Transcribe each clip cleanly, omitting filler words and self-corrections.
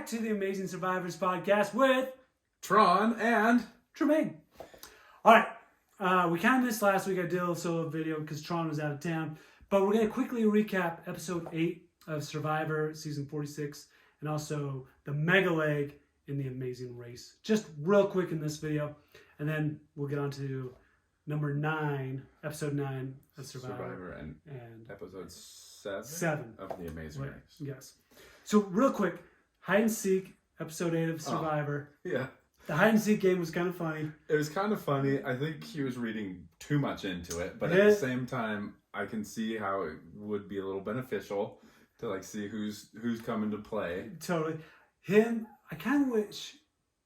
to the Amazing Survivors podcast with Tron and Tremaine. All right, we kind of missed last week. I did a little solo video because Tron was out of town, but we're going to quickly recap episode 8 of Survivor season 46 and also the mega leg in the Amazing Race. Just real quick in this video, and then we'll get on to number 9, episode 9 of Survivor and episode 7 of the Amazing Race. Yes. So real quick, hide and seek, episode 8 of Survivor. Yeah. The hide and seek game was kind of funny. It was kind of funny. I think he was reading too much into it, but at the same time, I can see how it would be a little beneficial to like see who's coming to play. Totally. I kind of wish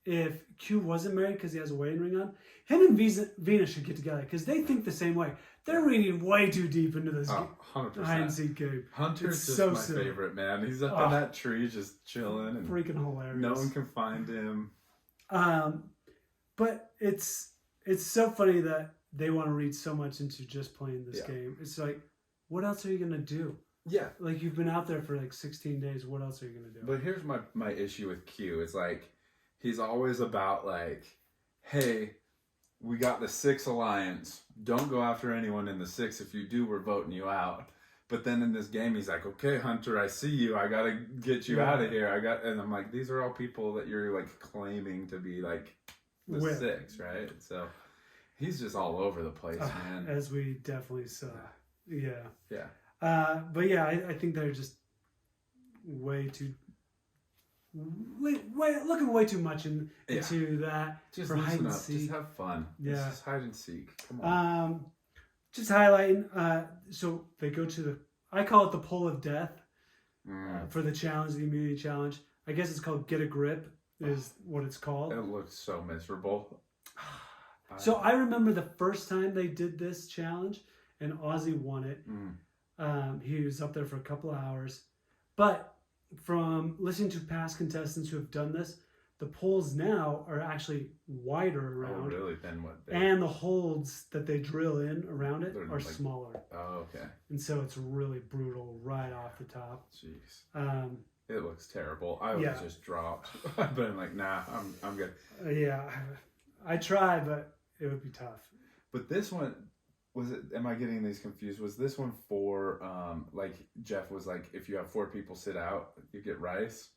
if Q wasn't married because he has a wedding ring on, him and Venus should get together because they think the same way. They're reading way too deep into this 100%. hide and seek game. Hunter's just my favorite, man. He's up in that tree just chilling. And freaking hilarious. No one can find him. But it's so funny that they want to read so much into just playing this game. It's like, what else are you going to do? Yeah. Like, you've been out there for like 16 days. What else are you going to do? But here's my issue with Q. It's like, he's always about like, hey, we got the 6 alliance. Don't go after anyone in the 6. If you do, we're voting you out. But then in this game, he's like, okay, Hunter, I see you. I got to get you out of here. And I'm like, these are all people that you're like claiming to be like the 6, right? So he's just all over the place, man. As we definitely saw. Yeah. Yeah. But yeah, I think they're just looking way too much into that. Just for hide and seek. Just have fun. Yeah. It's just hide and seek. Come on. Just highlighting. So they go to I call it the pole of death for the challenge, the immunity challenge. I guess it's called Get a Grip is what it's called. It looks so miserable. So I remember the first time they did this challenge and Ozzy won it. He was up there for a couple of hours. But from listening to past contestants who have done this, the poles now are actually wider around. Oh, really? Then what? And the holds that they drill in around it are like, smaller. Oh, okay. And so it's really brutal right off the top. Jeez. It looks terrible. I was just dropped. But I'm like, nah, I'm good. Yeah. I tried, but it would be tough. But this one, am I getting these confused? Was this one for, like Jeff was like, if you have 4 people sit out, you get rice?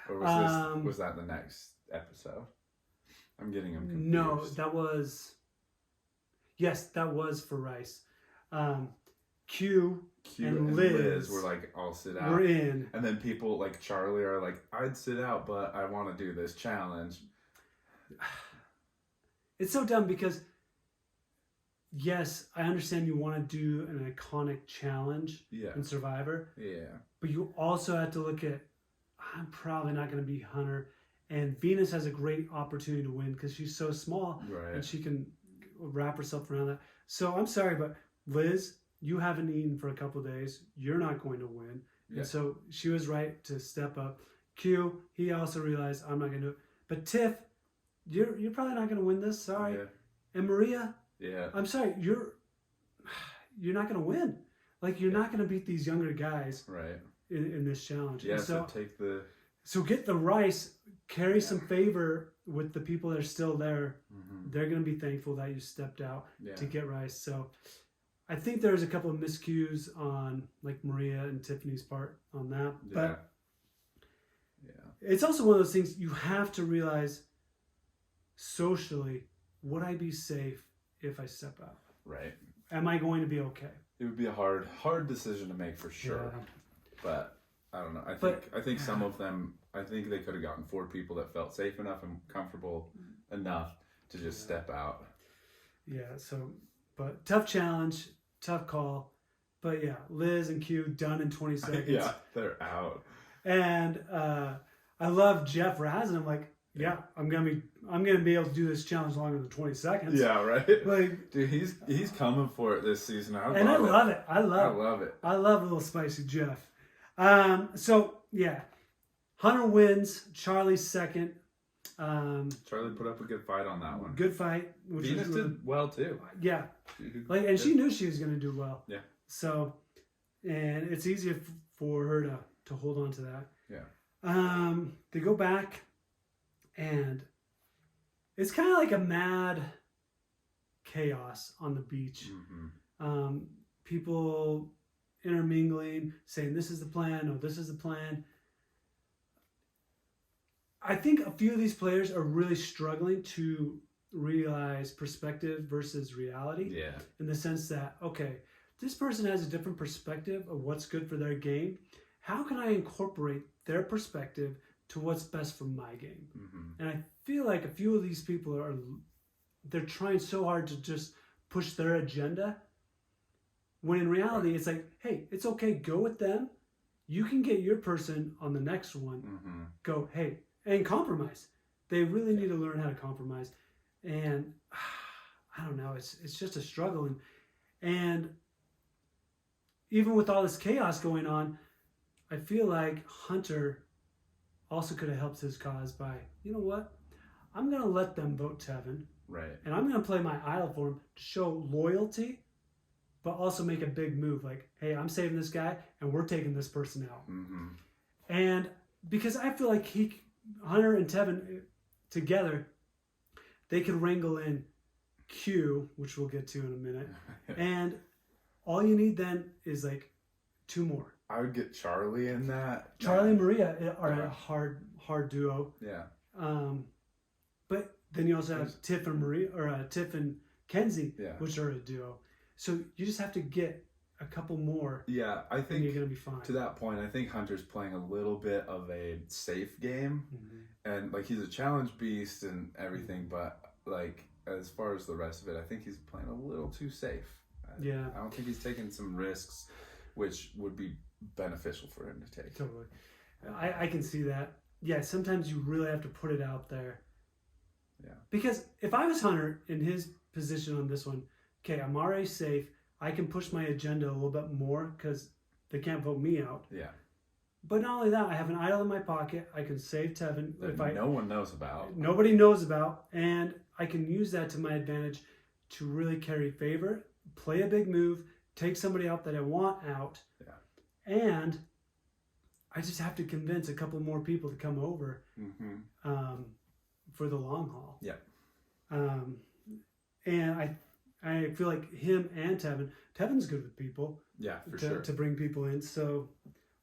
Or was that the next episode? I'm getting them confused. No, that was for rice. Q and Liz were like, I'll sit out. We're in. And then people like Charlie are like, I'd sit out, but I want to do this challenge. It's so dumb because, yes, I understand you want to do an iconic challenge in Survivor. Yeah. But you also have to look at, I'm probably not going to be Hunter. And Venus has a great opportunity to win because she's so small. Right. And she can wrap herself around that. So I'm sorry, but Liz, you haven't eaten for a couple of days. You're not going to win. Yeah. And so she was right to step up. Q, he also realized, I'm not going to do it. But Tiff, you're probably not going to win this. Sorry. Yeah. And Maria, I'm sorry, you're not going to win. Like, you're not going to beat these younger guys in this challenge. Yeah, So get the rice, carry some favor with the people that are still there. Mm-hmm. They're going to be thankful that you stepped out to get rice. So I think there's a couple of miscues on like Maria and Tiffany's part on that. But it's also one of those things you have to realize socially, would I be safe if I step out? Right. Am I going to be okay? It would be a hard decision to make for sure. Yeah. But I don't know. I think some of them, I think they could have gotten 4 people that felt safe enough and comfortable enough to just step out. Yeah, but tough challenge, tough call. But yeah, Liz and Q done in 20 seconds. Yeah, they're out. And I love Jeff Razin. I'm like, I'm gonna be able to do this challenge longer than 20 seconds. Yeah, right. Like, dude, he's coming for it this season. I love it. I love it. I love a little spicy Jeff. So yeah, Hunter wins. Charlie's second. Charlie put up a good fight on that one. Good fight. Venus did well too. Yeah, she knew she was going to do well. Yeah. So, and it's easier for her to hold on to that. Yeah. They go back, and it's kind of like a mad chaos on the beach. People intermingling, saying this is the plan, or this is the plan. I think a few of these players are really struggling to realize perspective versus reality. Yeah. In the sense that, okay, this person has a different perspective of what's good for their game. How can I incorporate their perspective to what's best for my game? And I feel like a few of these people they're trying so hard to just push their agenda, when in reality it's like, hey, it's okay, go with them. You can get your person on the next one. Go, hey, and compromise. They really need to learn how to compromise. And I don't know, it's just a struggle. And even with all this chaos going on, I feel like Hunter also could have helped his cause by, you know what? I'm going to let them vote Tevin. Right. And I'm going to play my idol for him to show loyalty, but also make a big move. Like, hey, I'm saving this guy, and we're taking this person out. And because I feel like Hunter and Tevin together, they could wrangle in Q, which we'll get to in a minute. And all you need then is like 2 more. I would get Charlie in that. Charlie and Maria are a hard duo. Yeah. But then you also have Tiff and Maria, or Tiff and Kenzie, which are a duo. So you just have to get a couple more. Yeah, I think you're gonna be fine. To that point, I think Hunter's playing a little bit of a safe game, and like he's a challenge beast and everything. But like as far as the rest of it, I think he's playing a little too safe. I don't think he's taking some risks, which would be beneficial for him to take. Totally. I can see that. Yeah, sometimes you really have to put it out there. Yeah. Because if I was Hunter in his position on this one, okay, I'm already safe. I can push my agenda a little bit more because they can't vote me out. Yeah. But not only that, I have an idol in my pocket. I can save Tevin. That no one knows about. Nobody knows about. And I can use that to my advantage to really carry favor, play a big move, take somebody out that I want out. Yeah. And I just have to convince a couple more people to come over for the long haul. Yeah. And I feel like him and Tevin's good with people. Yeah, for sure. To bring people in, so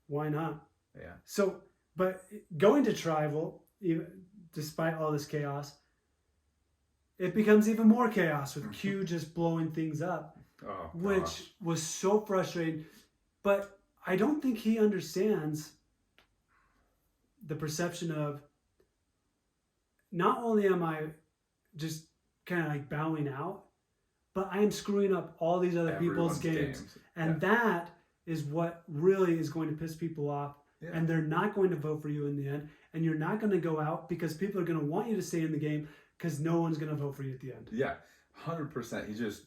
why not? Yeah. So, but going to Tribal, despite all this chaos, it becomes even more chaos with Q just blowing things up, which was so frustrating. But I don't think he understands the perception of, not only am I just kind of like bowing out, but I am screwing up all these other people's games. And that is what really is going to piss people off. Yeah. And they're not going to vote for you in the end. And you're not going to go out because people are going to want you to stay in the game because no one's going to vote for you at the end. Yeah, 100%. He just,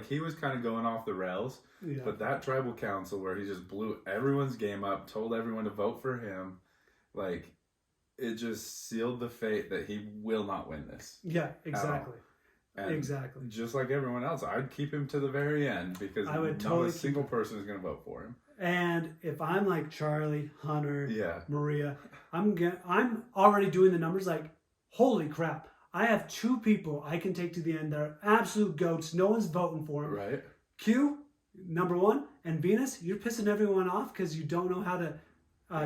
he was kind of going off the rails. Yeah. But that tribal council where he just blew everyone's game up, told everyone to vote for him, like, it just sealed the fate that he will not win this. Yeah, exactly. And exactly. Just like everyone else, I'd keep him to the very end because not a single person is going to vote for him. And if I'm like Charlie, Hunter, Maria, I'm already doing the numbers like, holy crap, I have 2 people I can take to the end that are absolute goats. No one's voting for them. Right. Q, number 1, and Venus, you're pissing everyone off because you don't know how to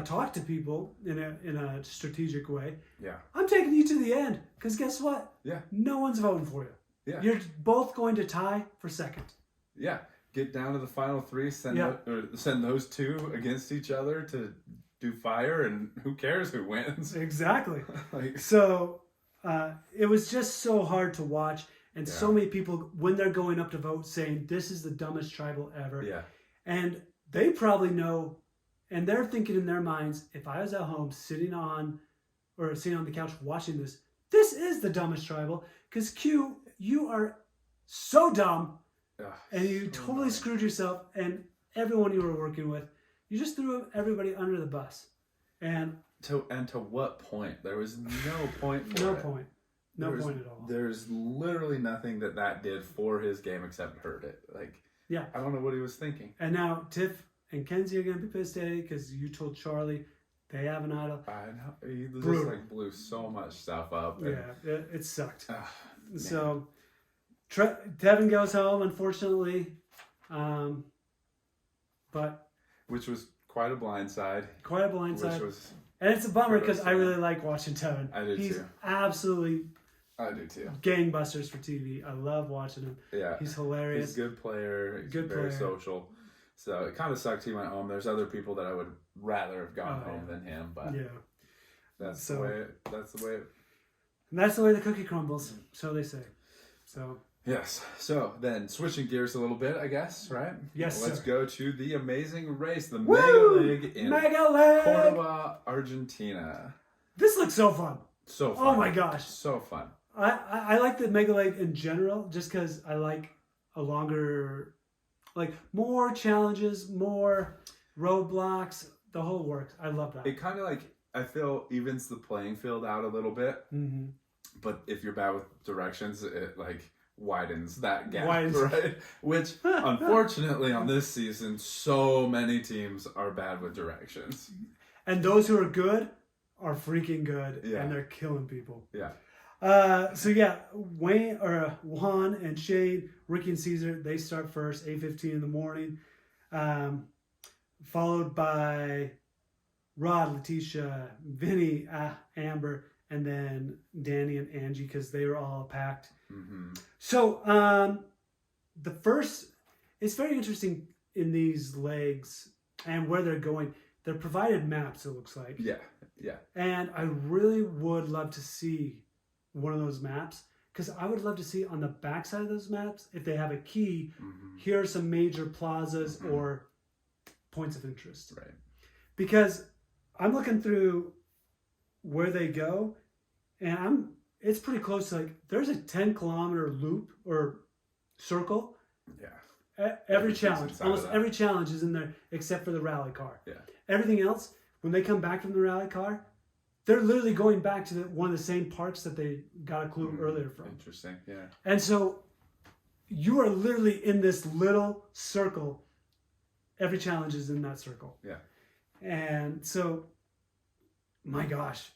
talk to people in a strategic way. Yeah. I'm taking you to the end because guess what? Yeah. No one's voting for you. Yeah. You're both going to tie for second. Yeah. Get down to the final 3, send those 2 against each other to do fire, and who cares who wins? Exactly. So it was just so hard to watch, and so many people, when they're going up to vote, saying this is the dumbest tribal ever. Yeah. And they probably know, and they're thinking in their minds, if I was at home sitting on the couch watching this, this is the dumbest tribal, because Q, you are so dumb. And you totally screwed yourself and everyone you were working with. You just threw everybody under the bus. And to what point? There was no point for it. No point at all. There's literally nothing that did for his game except hurt it. I don't know what he was thinking. And now Tiff and Kenzie are going to be pissed at you because you told Charlie They have an idol. I know. He just like blew so much stuff up. And... Yeah, it sucked. So Devin goes home, unfortunately. But which was quite a blindside. Quite a blindside. And it's a bummer because I really like watching Devin. I do too. He's absolutely... I do too. Gangbusters for TV. I love watching him. Yeah. He's hilarious. He's a good player. He's very social. So it kind of sucked he went home. There's other people that I would rather have gone home than him, but that's the way and that's the way the cookie crumbles, so they say. So yes. So then switching gears a little bit, I guess, right? Yes. Let's go to the amazing race, the Woo! Mega League in Cordoba, Argentina. This looks so fun. So fun. Oh my gosh. So fun. I like the Mega League in general just because I like a longer, like more challenges, more roadblocks, the whole works. I love that. It kind of like, I feel, evens the playing field out a little bit. Mm-hmm. But if you're bad with directions, it like widens that gap, right? Which, unfortunately, on this season, so many teams are bad with directions. And those who are good are freaking good, and they're killing people. Yeah. Juan and Shane, Ricky and Caesar, they start first, 8:15 in the morning, followed by Rod, Letitia, Vinny, Amber, and then Danny and Angie because they were all packed. Mm-hmm. So it's very interesting in these legs and where they're going. They're provided maps, it looks like. Yeah. And I really would love to see one of those maps because I would love to see on the backside of those maps if they have a key. Mm-hmm. Here are some major plazas or points of interest. Right. Because I'm looking through where they go, and it's pretty close to like there's a 10-kilometer loop or circle. Yeah. Every challenge, almost every challenge is in there except for the rally car. Yeah. Everything else, when they come back from the rally car, they're literally going back to one of the same parks that they got a clue earlier from. Interesting, yeah. And so you are literally in this little circle. Every challenge is in that circle. Yeah. And so, my gosh,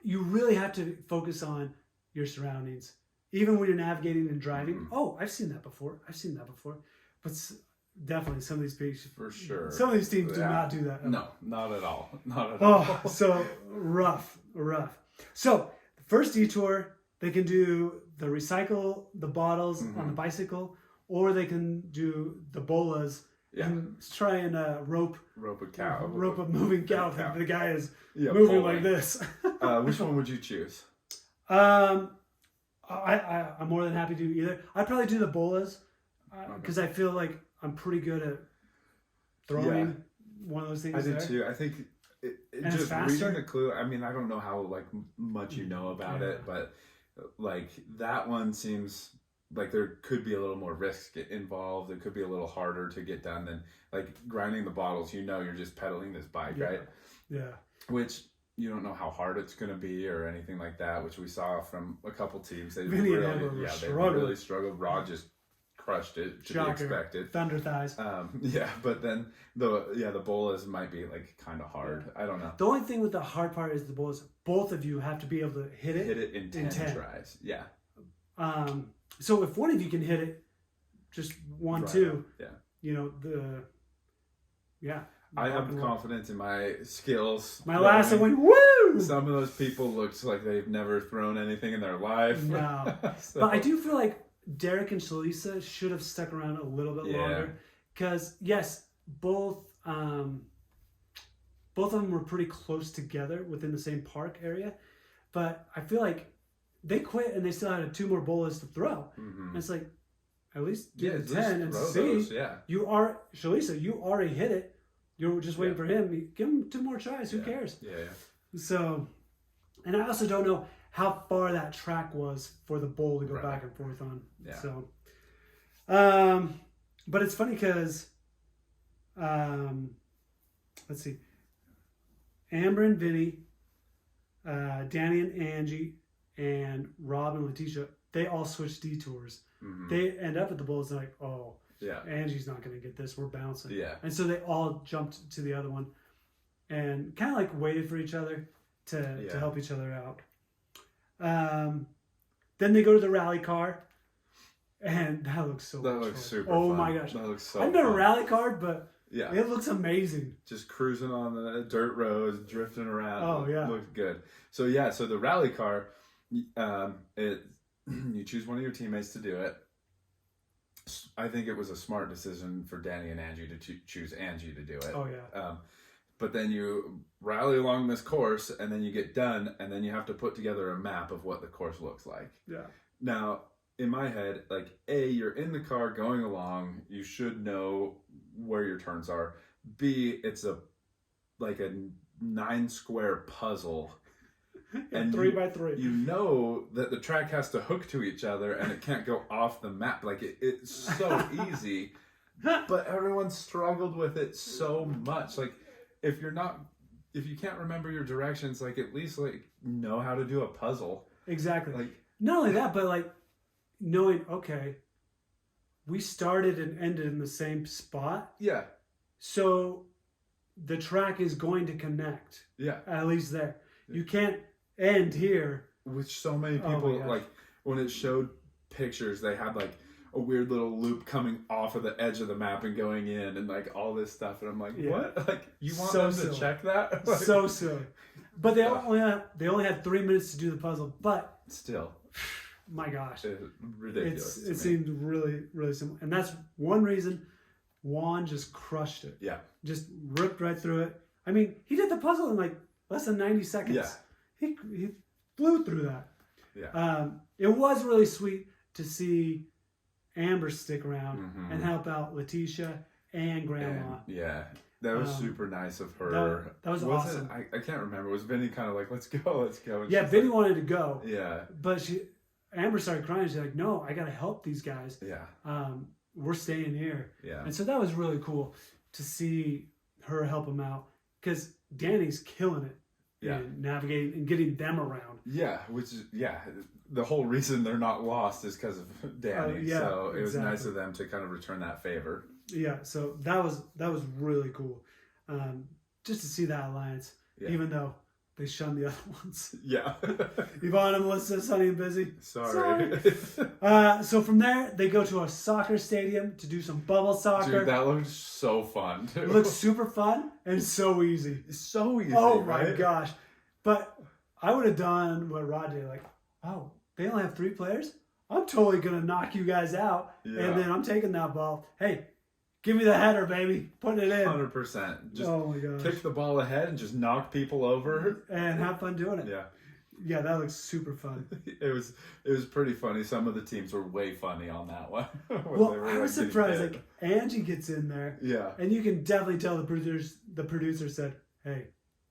you really have to focus on your surroundings. Even when you're navigating and driving. Mm-hmm. Oh, I've seen that before. But definitely some of these teams, for sure. Some of these teams do not do that. No, not at all. Not at all. Oh, so rough. So the first detour, they can do the recycle the bottles on the bicycle, or they can do the bolas and try and rope a moving cow. The guy is moving like this. Which one would you choose? I'm more than happy to do either. I'd probably do the bolas because I feel like I'm pretty good at throwing one of those things. I did too. I think it just reading the clue. I mean, I don't know how like much you know about it, but like that one seems like there could be a little more risk involved. It could be a little harder to get done than like grinding the bottles. You're just pedaling this bike, right? Yeah. Which you don't know how hard it's going to be or anything like that, which we saw from a couple teams. They really struggled. Rod just crushed it to be expected. Thunder thighs. But then the bolas might be like kind of hard. I don't know. The only thing with the hard part is the bolas. Both of you have to be able to hit it in 10 tries. Yeah. So if one of you can hit it, just one, two. Yeah. I have confidence in my skills. My last one went woo! Some of those people looked like they've never thrown anything in their life. No. But I do feel like Derek and Shalisa should have stuck around a little bit longer. Because, yes, both of them were pretty close together within the same park area. But I feel like they quit and they still had 2 more bolas to throw. Mm-hmm. And it's like, at least do the 10 and see. Shalisa, you already hit it. You're just waiting for him. Give him 2 more tries. Who cares? Yeah. So, and I also don't know how far that track was for the bowl to go back and forth on. Yeah. So, but it's funny because, let's see, Amber and Vinny, Danny and Angie, and Rob and Letitia, they all switched detours. Mm-hmm. They end up at the bowls and like, Angie's not going to get this. We're bouncing. Yeah. And so they all jumped to the other one. and kind of like waited for each other to help each other out. Then they go to the rally car, and that looks so. That looks super. Oh fun. my gosh, that looks so. I've never fun. rally car, but yeah, it looks amazing. Just cruising on the dirt roads, drifting around. Oh yeah, looks good. So the rally car, you choose one of your teammates to do it. I think it was a smart decision for Danny and Angie to choose Angie to do it. Oh yeah. But then you rally along this course, and then you get done, and then you have to put together a map of what the course looks like. Yeah. Now, in my head, like, A, you're in the car going along, you should know where your turns are. B, it's a 9-square puzzle. And 3x3. You know that the track has to hook to each other, and it can't go off the map. Like, it's so easy, but everyone struggled with it so much. Like, if you can't remember your directions, like, at least know how to do a puzzle. Exactly. Like, not only that, but knowing, okay, we started and ended in the same spot. Yeah. So the track is going to connect. Yeah. At least there. You can't end here. Which so many people, when it showed pictures, they had a weird little loop coming off of the edge of the map and going in, and all this stuff, and I'm like, what? Like, you want them to check that? So silly. But they only had 3 minutes to do the puzzle. But still, my gosh, it's ridiculous. It seemed really, really simple, and that's one reason Juan just crushed it. Yeah, just ripped right through it. I mean, he did the puzzle in less than 90 seconds. Yeah, he flew through that. Yeah, it was really sweet to see Amber stick around and help out Letitia and Grandma. And, that was super nice of her. That was awesome. I can't remember. Was Vinny kind of let's go? And yeah, Vinny wanted to go. Yeah. But Amber started crying. She's like, no, I got to help these guys. Yeah. We're staying here. Yeah. And so that was really cool to see her help them out, because Danny's killing it. Yeah. And navigating and getting them around. Yeah, which is, the whole reason they're not lost is because of Danny. So it was nice of them to kind of return that favor. Yeah, so that was really cool. Just to see that alliance, even though they shunned the other ones. Yeah. Yvonne and Melissa, Sunny and Busy. Sorry. So from there, they go to a soccer stadium to do some bubble soccer. Dude, that looks so fun, too. It looks super fun and so easy. It's so easy, oh, my gosh. But I would have done what Rod did. Oh, they only have 3 players? I'm totally going to knock you guys out. Yeah. And then I'm taking that ball. Hey, give me the header, baby. Put it in. 100%. Just oh my gosh. Kick the ball ahead and just knock people over. And have fun doing it. Yeah. Yeah, that looks super fun. It was pretty funny. Some of the teams were way funny on that one. Well, I was surprised. Angie gets in there. Yeah. And you can definitely tell the producer said, hey,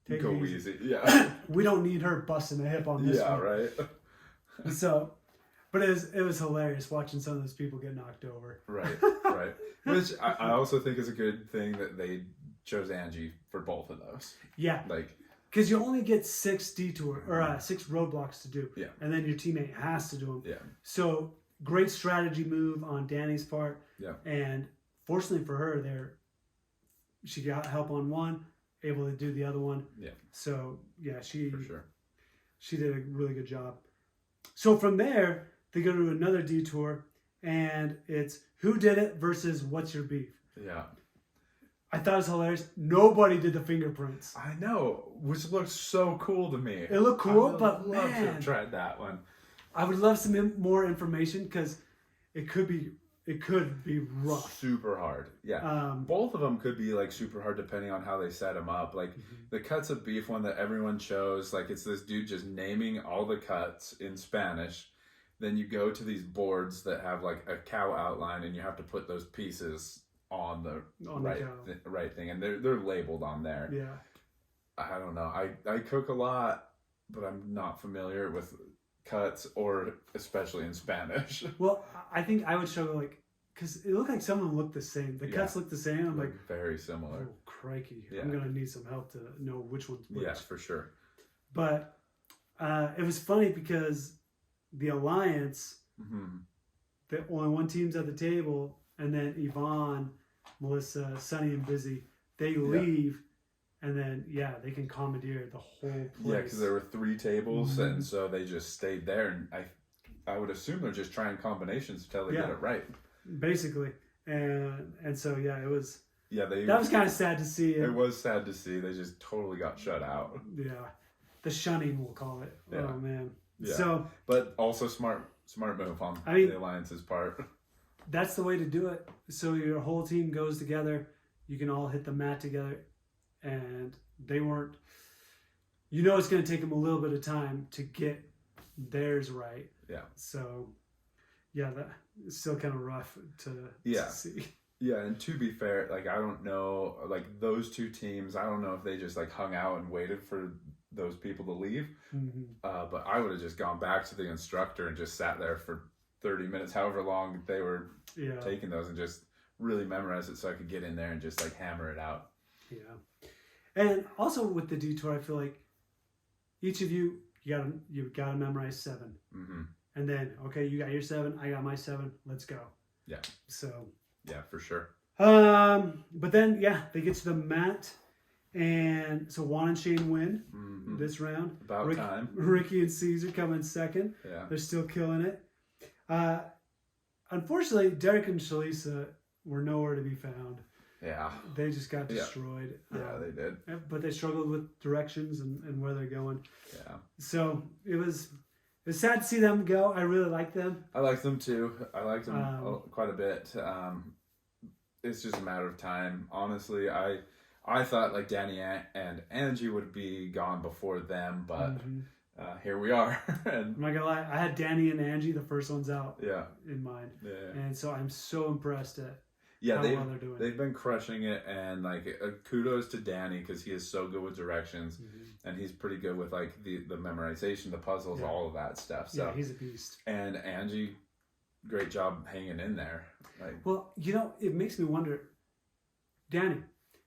take go it easy. Yeah. We don't need her busting a hip on this one. Yeah, right. So, but it was hilarious watching some of those people get knocked over. Right. Which I also think is a good thing that they chose Angie for both of those. Yeah. Because you only get 6 detour or 6 roadblocks to do. Yeah. And then your teammate has to do them. Yeah. So great strategy move on Danny's part. Yeah. And fortunately for her, she got help on one, able to do the other one. Yeah. So for sure. She did a really good job. So from there, they go to another detour, and it's who did it versus what's your beef. Yeah. I thought it was hilarious. Nobody did the fingerprints. I know, which looks so cool to me. It looked cool, but love to have tried that one. I would love some more information, because it could be rough. Super hard. Yeah. Both of them could be super hard depending on how they set them up. The cuts of beef one that everyone chose, it's this dude just naming all the cuts in Spanish. Then you go to these boards that have a cow outline, and you have to put those pieces on the right thing, and they're labeled on there. Yeah. I don't know. I cook a lot, but I'm not familiar with cuts, or especially in Spanish. Well, I think I would struggle because it looked like some of them looked the same. The cuts look the same. I'm very similar. Oh, crikey! Yeah. I'm gonna need some help to know which one's which. Yeah, for sure. But it was funny because the alliance, the only one team's at the table, and then Yvonne, Melissa, Sunny, and Busy, they leave, And then, yeah, they can commandeer the whole place. Yeah, because there were 3 tables, and so they just stayed there. And I would assume they're just trying combinations until they get it right. Basically. And so, yeah, it was... Yeah, that was kind of sad to see. It was sad to see. They just totally got shut out. Yeah. The shunning, we'll call it. Yeah. Oh, man. Yeah. So, but also smart move on the Alliance's part. That's the way to do it. So your whole team goes together. You can all hit the mat together. And they weren't... You know it's going to take them a little bit of time to get theirs right. Yeah. So, yeah, it's still kind of rough to see. Yeah, and to be fair, like, I don't know, like, those 2 teams, I don't know if they just, like, hung out and waited for those people to leave. Mm-hmm. But I would have just gone back to the instructor and just sat there for 30 minutes, however long they were taking those, and just really memorize it so I could get in there and just, like, hammer it out. Yeah. And also with the detour, I feel like each of you gotta memorize 7. Mm-hmm. And then, okay, you got your 7, I got my 7, let's go. Yeah. So... Yeah, for sure. But then, they get to the mat, and so Juan and Shane win this round. About time. Ricky and Caesar come in second. Yeah. They're still killing it. Unfortunately, Derek and Shalisa were nowhere to be found. Yeah. They just got destroyed. Yeah, they did. But they struggled with directions and where they're going. Yeah. So it was sad to see them go. I really like them. I like them too. I liked them quite a bit. It's just a matter of time. Honestly, I thought like Danny and Angie would be gone before them, but here we are. And I'm not gonna lie, I had Danny and Angie, the first ones out, in mind. Yeah. And so I'm so impressed at how well they're doing. They've been crushing it, and like kudos to Danny because he is so good with directions, and he's pretty good with like the memorization, the puzzles, all of that stuff. So yeah, he's a beast. And Angie, great job hanging in there. Like, well, you know, it makes me wonder, Danny,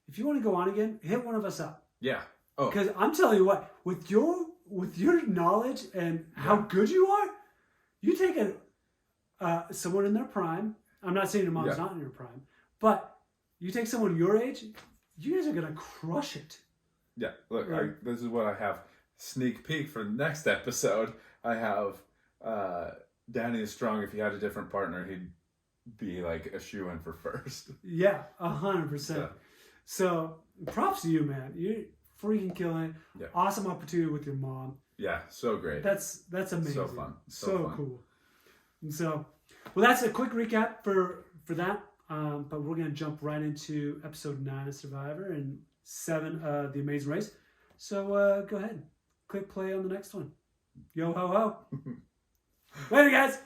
if you want to go on again, hit one of us up. Yeah. Oh. Because I'm telling you what, with your knowledge and how good you are, you take someone in their prime. I'm not saying your mom's not in your prime, but you take someone your age, you guys are gonna crush it. Yeah. Look, this is what I have. Sneak peek for the next episode. I have Danny is strong. If he had a different partner, he'd be like a shoe-in for first. Yeah, 100%. So props to you, man. You're freaking killing it. Yeah. Awesome opportunity with your mom. Yeah, so great. That's amazing. So fun. So fun. Cool. And so, well, that's a quick recap for that. But we're gonna jump right into episode 9 of Survivor and 7 of The Amazing Race. So go ahead, click play on the next one. Yo ho ho. Later, guys.